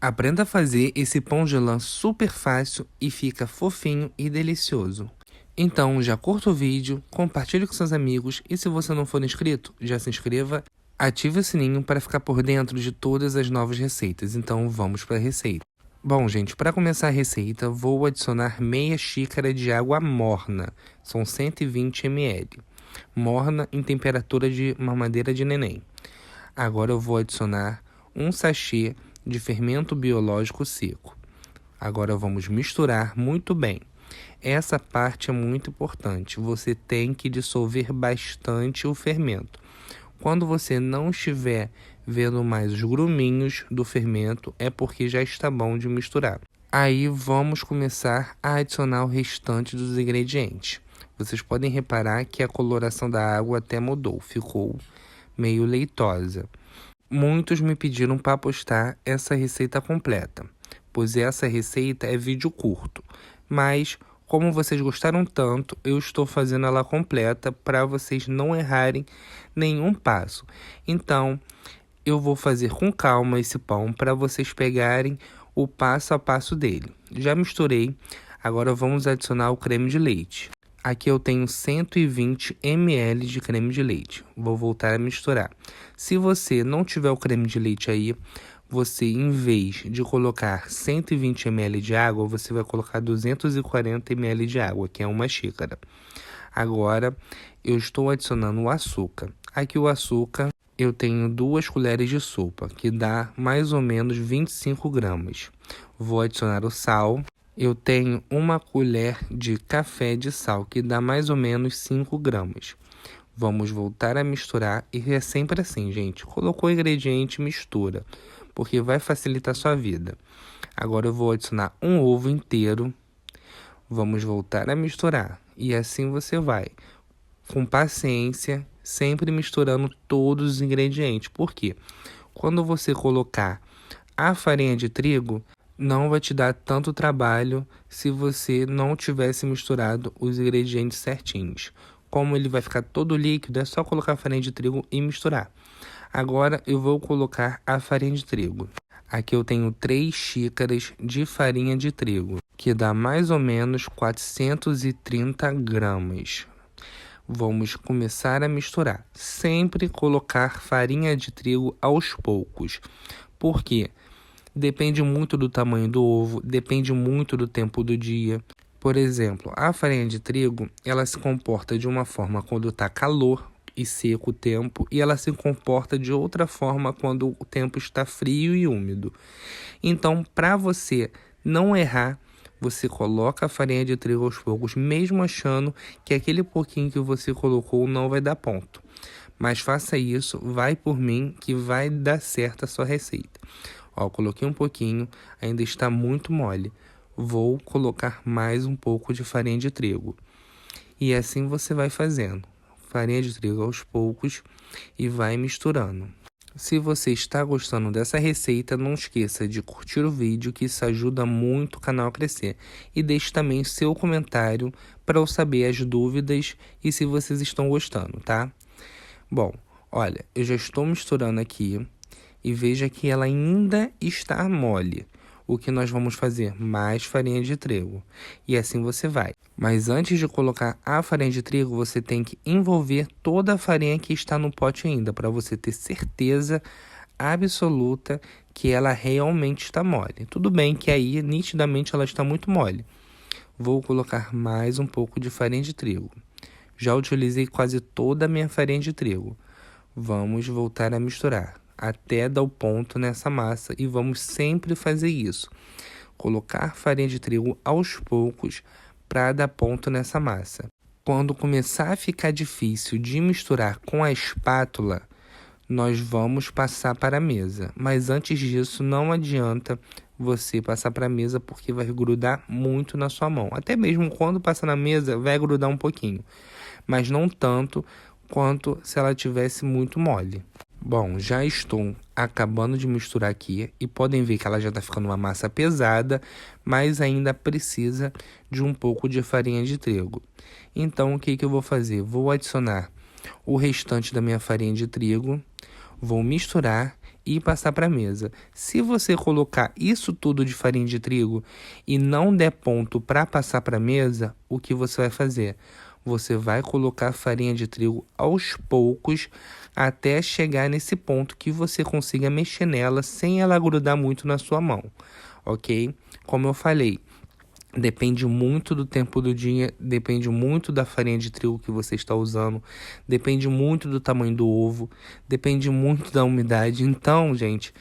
Aprenda a fazer esse pão de lã super fácil e fica fofinho e delicioso. Então já curta o vídeo, compartilhe com seus amigos e se você não for inscrito, já se inscreva, ative o sininho para ficar por dentro de todas as novas receitas. Então vamos para a receita. Bom, gente, para começar a receita, vou adicionar meia xícara de água morna, são 120 ml, morna em temperatura de mamadeira de neném. Agora eu vou adicionar um sachê de fermento biológico seco. Agora vamos misturar muito bem. Essa parte é muito importante, você tem que dissolver bastante o fermento. Quando você não estiver vendo mais os gruminhos do fermento, é porque já está bom de misturar. Aí vamos começar a adicionar o restante dos ingredientes. Vocês podem reparar que a coloração da água até mudou, ficou meio leitosa. Muitos me pediram para postar essa receita completa, pois essa receita é vídeo curto, mas como vocês gostaram tanto, eu estou fazendo ela completa para vocês não errarem nenhum passo. Então, eu vou fazer com calma esse pão para vocês pegarem o passo a passo dele. Já misturei, agora vamos adicionar o creme de leite. Aqui eu tenho 120 ml de creme de leite. Vou voltar a misturar. Se você não tiver o creme de leite aí, você, em vez de colocar 120 ml de água, você vai colocar 240 ml de água, que é uma xícara. Agora, eu estou adicionando o açúcar. Aqui o açúcar, eu tenho 2 colheres de sopa, que dá mais ou menos 25 gramas. Vou adicionar o sal. Eu tenho 1 colher de café de sal, que dá mais ou menos 5 gramas. Vamos voltar a misturar e é sempre assim, gente. Colocou o ingrediente, mistura, porque vai facilitar a sua vida. Agora eu vou adicionar um ovo inteiro. Vamos voltar a misturar e assim você vai, com paciência, sempre misturando todos os ingredientes. Por quê? Quando você colocar a farinha de trigo, não vai te dar tanto trabalho se você não tivesse misturado os ingredientes certinhos. Como ele vai ficar todo líquido, é só colocar a farinha de trigo e misturar. Agora eu vou colocar a farinha de trigo. Aqui eu tenho 3 xícaras de farinha de trigo, que dá mais ou menos 430 gramas. Vamos começar a misturar. Sempre colocar farinha de trigo aos poucos. Por quê? Depende muito do tamanho do ovo, depende muito do tempo do dia. Por exemplo, a farinha de trigo, ela se comporta de uma forma quando está calor e seco o tempo, e ela se comporta de outra forma quando o tempo está frio e úmido. Então, para você não errar, você coloca a farinha de trigo aos poucos, mesmo achando que aquele pouquinho que você colocou não vai dar ponto. Mas faça isso, vai por mim, que vai dar certo a sua receita. Ó, coloquei um pouquinho, ainda está muito mole. Vou colocar mais um pouco de farinha de trigo. E assim você vai fazendo. Farinha de trigo aos poucos e vai misturando. Se você está gostando dessa receita, não esqueça de curtir o vídeo, que isso ajuda muito o canal a crescer. E deixe também seu comentário para eu saber as dúvidas e se vocês estão gostando, tá? Bom, olha, eu já estou misturando aqui. E veja que ela ainda está mole. O que nós vamos fazer? Mais farinha de trigo. E assim você vai. Mas antes de colocar a farinha de trigo, você tem que envolver toda a farinha que está no pote ainda, para você ter certeza absoluta que ela realmente está mole. Tudo bem que aí, nitidamente, ela está muito mole. Vou colocar mais um pouco de farinha de trigo. Já utilizei quase toda a minha farinha de trigo. Vamos voltar a misturar até dar o ponto nessa massa e vamos sempre fazer isso. Colocar farinha de trigo aos poucos para dar ponto nessa massa. Quando começar a ficar difícil de misturar com a espátula, nós vamos passar para a mesa. Mas antes disso, não adianta você passar para a mesa porque vai grudar muito na sua mão. Até mesmo quando passar na mesa, vai grudar um pouquinho, mas não tanto quanto se ela tivesse muito mole. Bom, já estou acabando de misturar aqui e podem ver que ela já está ficando uma massa pesada, mas ainda precisa de um pouco de farinha de trigo. Então, o que eu vou fazer? Vou adicionar o restante da minha farinha de trigo, vou misturar e passar para a mesa. Se você colocar isso tudo de farinha de trigo e não der ponto para passar para a mesa, o que você vai fazer? Você vai colocar a farinha de trigo aos poucos até chegar nesse ponto que você consiga mexer nela sem ela grudar muito na sua mão, ok? Como eu falei, depende muito do tempo do dia, depende muito da farinha de trigo que você está usando, depende muito do tamanho do ovo, depende muito da umidade. Então, gente,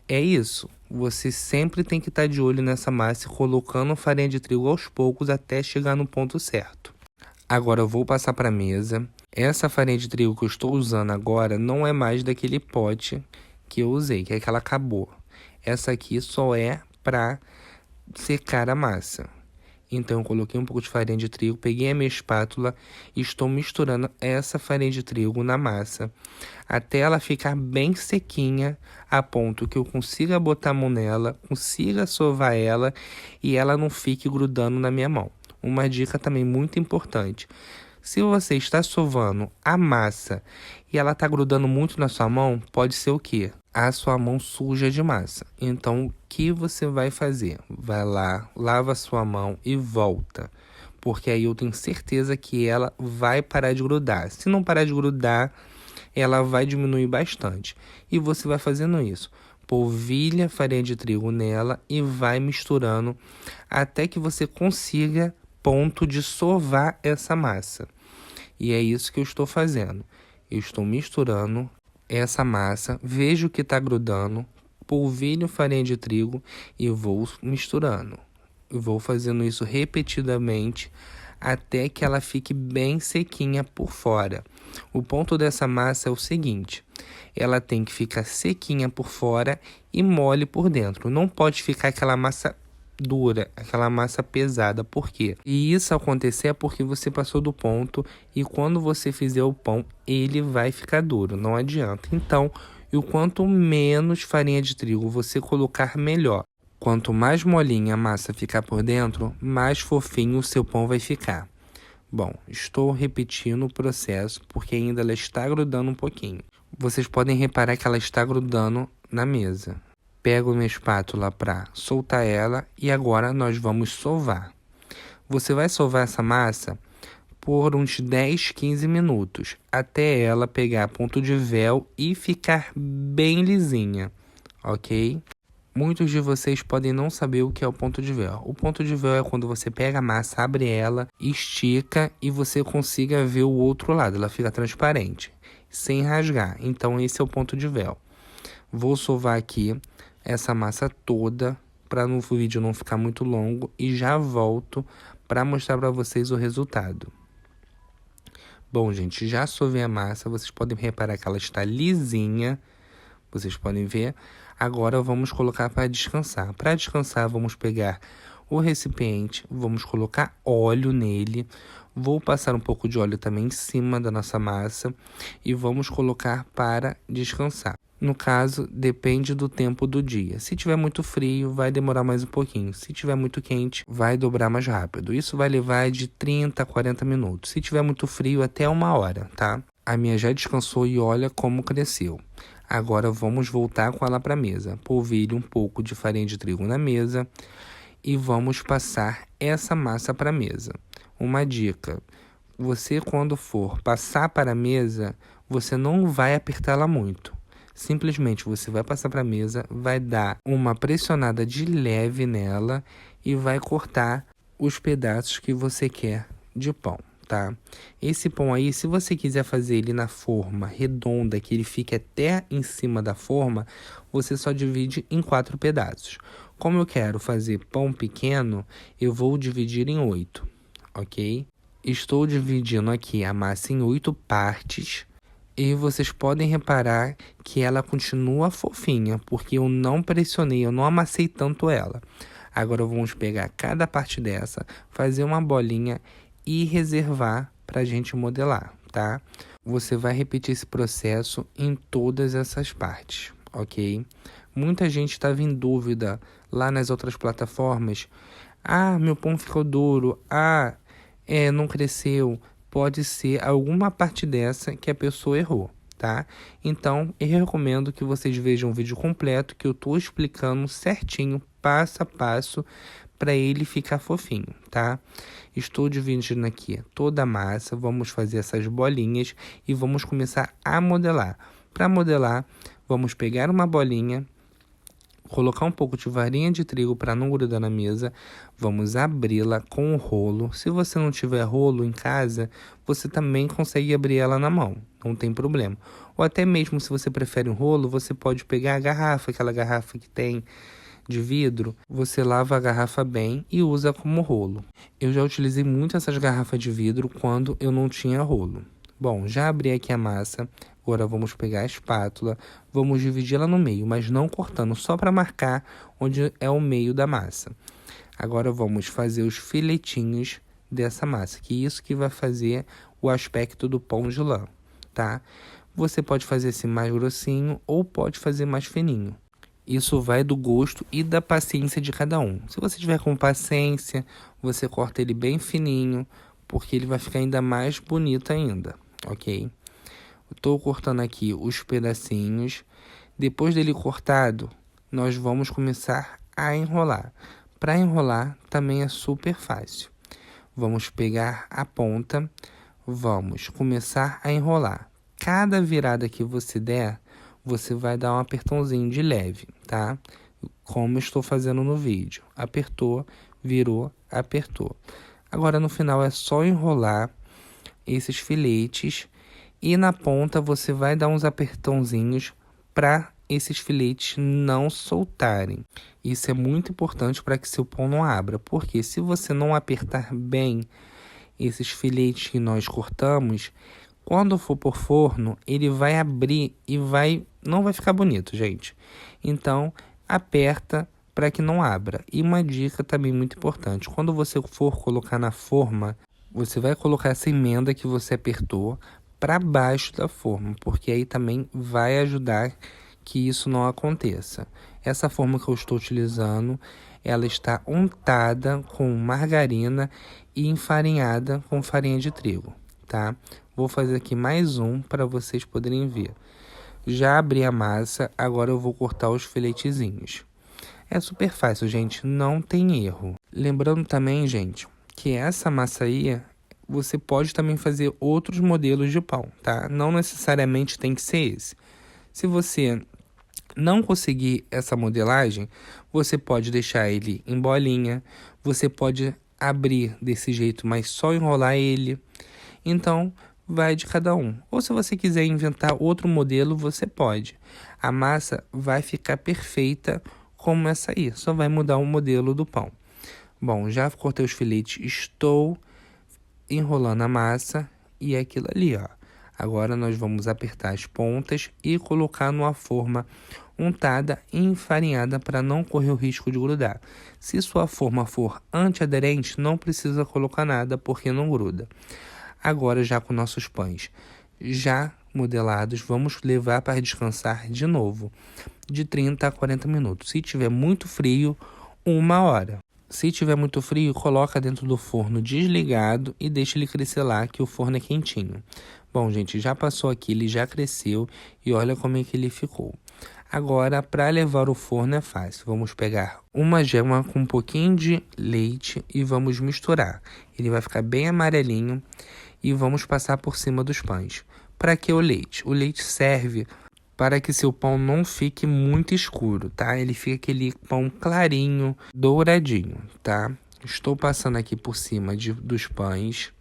é isso. Você sempre tem que estar de olho nessa massa, colocando farinha de trigo aos poucos até chegar no ponto certo. Agora eu vou passar para a mesa. Essa farinha de trigo que eu estou usando agora não é mais daquele pote que eu usei, que é aquela acabou. Essa aqui só é para secar a massa. Então eu coloquei um pouco de farinha de trigo, peguei a minha espátula e estou misturando essa farinha de trigo na massa até ela ficar bem sequinha, a ponto que eu consiga botar a mão nela, consiga sovar ela e ela não fique grudando na minha mão. Uma dica também muito importante: se você está sovando a massa e ela está grudando muito na sua mão, pode ser o quê? A sua mão suja de massa. Então, o que você vai fazer? Vai lá, lava a sua mão e volta. Porque aí eu tenho certeza que ela vai parar de grudar. Se não parar de grudar, ela vai diminuir bastante. E você vai fazendo isso. Polvilha farinha de trigo nela e vai misturando até que você consiga ponto de sovar essa massa. E é isso que eu estou fazendo. Eu estou misturando essa massa, vejo que está grudando, polvilho farinha de trigo e vou misturando. Eu vou fazendo isso repetidamente até que ela fique bem sequinha por fora. O ponto dessa massa é o seguinte: ela tem que ficar sequinha por fora e mole por dentro. Não pode ficar aquela massa dura, aquela massa pesada. Por quê? E isso acontecer é porque você passou do ponto e quando você fizer o pão, ele vai ficar duro, não adianta. Então, e o quanto menos farinha de trigo você colocar, melhor. Quanto mais molinha a massa ficar por dentro, mais fofinho o seu pão vai ficar. Bom, estou repetindo o processo porque ainda ela está grudando um pouquinho. Vocês podem reparar que ela está grudando na mesa. Pego minha espátula para soltar ela e agora nós vamos sovar. Você vai sovar essa massa por uns 10, 15 minutos, até ela pegar ponto de véu e ficar bem lisinha, ok? Muitos de vocês podem não saber o que é o ponto de véu. O ponto de véu é quando você pega a massa, abre ela, estica e você consiga ver o outro lado. Ela fica transparente, sem rasgar. Então esse é o ponto de véu. Vou sovar aqui essa massa toda para no vídeo não ficar muito longo e já volto para mostrar para vocês o resultado. Bom, gente, já sovei a massa, vocês podem reparar que ela está lisinha, vocês podem ver. Agora vamos colocar para descansar. Para descansar, vamos pegar o recipiente, vamos colocar óleo nele, vou passar um pouco de óleo também em cima da nossa massa e vamos colocar para descansar. No caso, depende do tempo do dia. Se tiver muito frio, vai demorar mais um pouquinho. Se tiver muito quente, vai dobrar mais rápido. Isso vai levar de 30 a 40 minutos. Se tiver muito frio, até 1 hora, tá? A minha já descansou e olha como cresceu. Agora vamos voltar com ela para a mesa. Polvilhe um pouco de farinha de trigo na mesa e vamos passar essa massa para a mesa. Uma dica: você quando for passar para a mesa, você não vai apertá-la muito. Simplesmente você vai passar para a mesa, vai dar uma pressionada de leve nela e vai cortar os pedaços que você quer de pão, tá? Esse pão aí, se você quiser fazer ele na forma redonda, que ele fique até em cima da forma, você só divide em 4 pedaços. Como eu quero fazer pão pequeno, eu vou dividir em 8, ok? Estou dividindo aqui a massa em 8 partes. E vocês podem reparar que ela continua fofinha, porque eu não pressionei, eu não amassei tanto ela. Agora vamos pegar cada parte dessa, fazer uma bolinha e reservar para a gente modelar, tá? Você vai repetir esse processo em todas essas partes, ok? Muita gente estava em dúvida lá nas outras plataformas. Ah, meu pão ficou duro. Ah, não cresceu. Pode ser alguma parte dessa que a pessoa errou, tá? Então, eu recomendo que vocês vejam o vídeo completo, que eu tô explicando certinho, passo a passo, para ele ficar fofinho, tá? Estou dividindo aqui toda a massa, vamos fazer essas bolinhas e vamos começar a modelar. Para modelar, vamos pegar uma bolinha, colocar um pouco de farinha de trigo para não grudar na mesa, vamos abri-la com o rolo. Se você não tiver rolo em casa, você também consegue abrir ela na mão, não tem problema. Ou até mesmo se você prefere um rolo, você pode pegar a garrafa, aquela garrafa que tem de vidro, você lava a garrafa bem e usa como rolo. Eu já utilizei muito essas garrafas de vidro quando eu não tinha rolo. Bom, já abri aqui a massa, agora vamos pegar a espátula, vamos dividi-la no meio, mas não cortando, só para marcar onde é o meio da massa. Agora vamos fazer os filetinhos dessa massa, que isso que vai fazer o aspecto do pão de lã, tá? Você pode fazer assim mais grossinho ou pode fazer mais fininho. Isso vai do gosto e da paciência de cada um. Se você tiver com paciência, você corta ele bem fininho, porque ele vai ficar ainda mais bonito ainda, ok? Estou cortando aqui os pedacinhos. Depois dele cortado, nós vamos começar a enrolar. Para enrolar também é super fácil. Vamos pegar a ponta, vamos começar a enrolar. Cada virada que você der, você vai dar um apertãozinho de leve, tá? Como eu estou fazendo no vídeo. Apertou, virou, apertou. Agora no final é só enrolar esses filetes e na ponta você vai dar uns apertãozinhos para esses filetes não soltarem. Isso é muito importante para que seu pão não abra, porque se você não apertar bem esses filetes que nós cortamos, quando for por forno, ele vai abrir e não vai ficar bonito, gente. Então, aperta para que não abra. E uma dica também muito importante, quando você for colocar na forma, você vai colocar essa emenda que você apertou para baixo da forma, porque aí também vai ajudar que isso não aconteça. Essa forma que eu estou utilizando, ela está untada com margarina e enfarinhada com farinha de trigo, tá? Vou fazer aqui mais um para vocês poderem ver. Já abri a massa, agora eu vou cortar os filetezinhos. É super fácil, gente, não tem erro. Lembrando também, gente, que essa massa aí, você pode também fazer outros modelos de pão, tá? Não necessariamente tem que ser esse. Se você não conseguir essa modelagem, você pode deixar ele em bolinha, você pode abrir desse jeito, mas só enrolar ele. Então, vai de cada um. Ou se você quiser inventar outro modelo, você pode. A massa vai ficar perfeita como essa aí, só vai mudar o modelo do pão. Bom, já cortei os filetes, estou enrolando a massa e é aquilo ali, ó. Agora nós vamos apertar as pontas e colocar numa forma untada e enfarinhada para não correr o risco de grudar. Se sua forma for antiaderente, não precisa colocar nada porque não gruda. Agora já com nossos pães já modelados, vamos levar para descansar de novo, de 30 a 40 minutos. Se tiver muito frio, 1 hora. Se tiver muito frio, coloca dentro do forno desligado e deixa ele crescer lá, que o forno é quentinho. Bom, gente, já passou aqui, ele já cresceu e olha como é que ele ficou. Agora, para levar o forno é fácil. Vamos pegar uma gema com um pouquinho de leite e vamos misturar. Ele vai ficar bem amarelinho e vamos passar por cima dos pães. Para que o leite? O leite serve para que seu pão não fique muito escuro, tá? Ele fica aquele pão clarinho, douradinho, tá? Estou passando aqui por cima dos pães.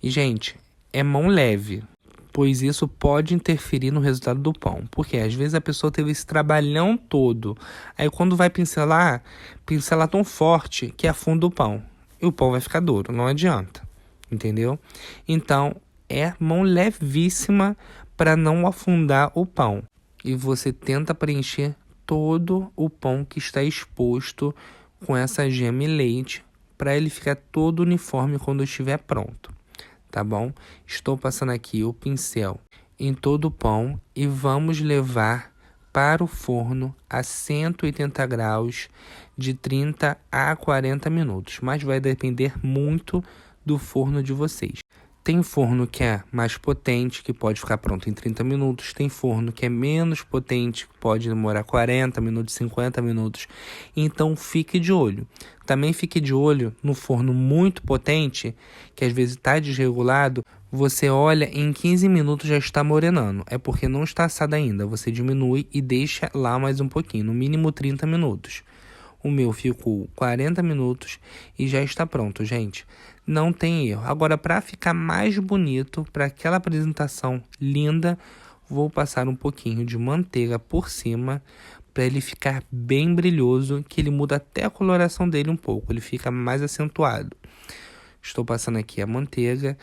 E, gente, é mão leve, pois isso pode interferir no resultado do pão. Porque às vezes a pessoa teve esse trabalhão todo. Aí quando vai pincelar, pincela tão forte que afunda o pão. E o pão vai ficar duro, não adianta. Entendeu? Então, é mão levíssima para não afundar o pão. E você tenta preencher todo o pão que está exposto com essa gema e leite para ele ficar todo uniforme quando estiver pronto. Tá bom? Estou passando aqui o pincel em todo o pão e vamos levar para o forno a 180 graus de 30 a 40 minutos. Mas vai depender muito do forno de vocês. Tem forno que é mais potente, que pode ficar pronto em 30 minutos. Tem forno que é menos potente, que pode demorar 40 minutos, 50 minutos. Então, fique de olho. Também fique de olho no forno muito potente, que às vezes está desregulado. Você olha e em 15 minutos já está morenando. É porque não está assado ainda. Você diminui e deixa lá mais um pouquinho, no mínimo 30 minutos. O meu ficou 40 minutos e já está pronto, gente. Não tem erro. Agora, para ficar mais bonito, para aquela apresentação linda, vou passar um pouquinho de manteiga por cima, para ele ficar bem brilhoso, que ele muda até a coloração dele um pouco, ele fica mais acentuado. Estou passando aqui a manteiga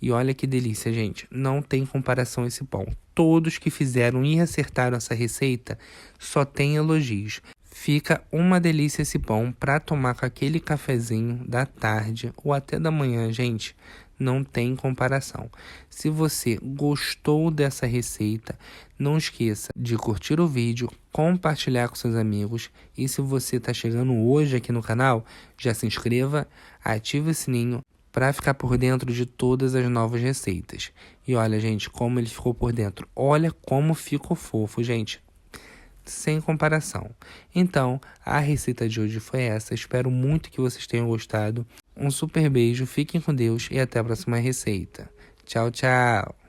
e olha que delícia, gente. Não tem comparação esse pão. Todos que fizeram e acertaram essa receita só tem elogios. Fica uma delícia esse pão para tomar com aquele cafezinho da tarde ou até da manhã, gente. Não tem comparação. Se você gostou dessa receita, não esqueça de curtir o vídeo, compartilhar com seus amigos. E se você está chegando hoje aqui no canal, já se inscreva, ative o sininho para ficar por dentro de todas as novas receitas. E olha, gente, como ele ficou por dentro. Olha como ficou fofo, gente. Sem comparação. Então, a receita de hoje foi essa. Espero muito que vocês tenham gostado. Um super beijo, fiquem com Deus e até a próxima receita. Tchau, tchau!